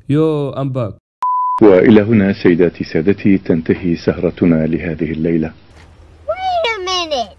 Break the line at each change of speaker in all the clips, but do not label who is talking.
يو ام باك.
وإلى هنا سيداتي سادتي تنتهي سهرتنا لهذه الليلة.
Wait a minute.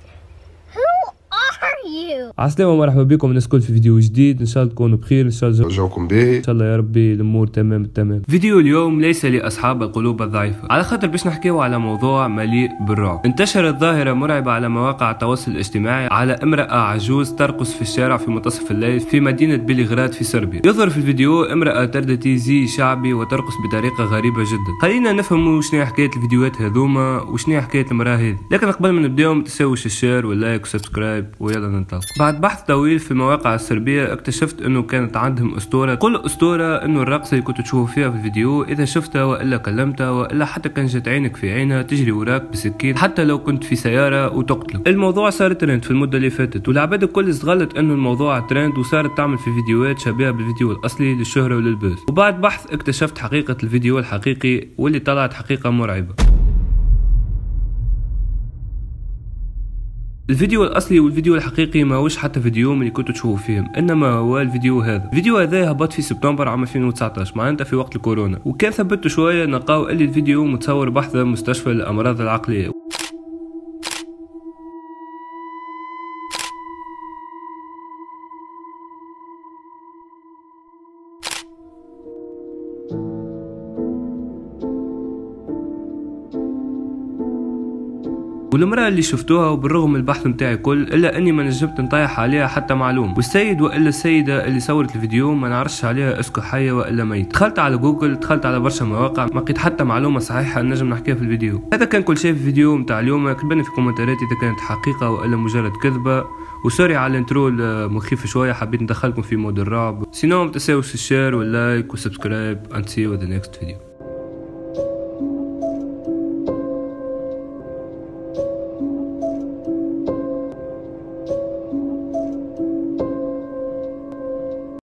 Who are you?
عسلامة ومرحبا بكم الناس الكل في فيديو جديد. ان شاء الله تكونوا بخير، ان شاء الله
جوكم باهي،
ان شاء الله يا ربي الامور تمام التمام. فيديو اليوم ليس لاصحاب القلوب الضعيفة، على خاطر باش نحكيو على موضوع مليء بالرعب. انتشرت ظاهرة مرعبة على مواقع التواصل الاجتماعي على امرأة عجوز ترقص في الشارع في منتصف الليل في مدينة بلغراد في صربيا. يظهر في الفيديو امرأة ترتدي زي شعبي وترقص بطريقة غريبة جدا. خلينا نفهموا شنو حكاية الفيديوهات هذوما وشنو حكاية المرأة هذه، لكن قبل ما نبداو تسويش الشير واللايك وسبسكرايب ويلا ننطلق. بعد بحث طويل في المواقع الصربية اكتشفت انه كانت عندهم اسطورة، كل اسطورة انه الرقصة اللي كنت تشوفوا فيها في الفيديو اذا شفتها والا كلمتها والا حتى كان جت عينك في عينها تجري وراك بسكين حتى لو كنت في سيارة وتقتلك. الموضوع صار ترند في المدة اللي فاتت والعباد الكل استغلت انه الموضوع ترند وصارت تعمل في فيديوهات شبيهة بالفيديو الاصلي للشهرة وللبث. وبعد بحث اكتشفت حقيقة الفيديو الحقيقي واللي طلعت حقيقة مرعبة. الفيديو الاصلي والفيديو الحقيقي ما هوش حتى فيديو من اللي كنتوا تشوفوا فيهم، انما هو الفيديو هذا. الفيديو هذا هبط في سبتمبر عام 2019 معناتها في وقت الكورونا، وكان ثبتوا شويه نلقاو اللي الفيديو متصور بحثه مستشفى للامراض العقليه. والمرأة اللي شفتوها وبالرغم من البحث متاعي كل الا اني ما نجمت نطيح عليها حتى معلوم، والسيد والا السيدة اللي صورت الفيديو ما نعرفش عليها اسكو حية والا ميت. دخلت على جوجل، دخلت على برشا مواقع، ما لقيت حتى معلومة صحيحة نجم نحكيها في الفيديو. هذا كان كل شيء في الفيديو متاع اليوم. اكتبوا لي في الكومنتات اذا كانت حقيقة والا مجرد كذبة، وسوري على الانترو مخيف شوية، حبيت ندخلكم في مود الرعب. سينو ما تنساوش الشير واللايك والسبسكرايب and see you in the next video.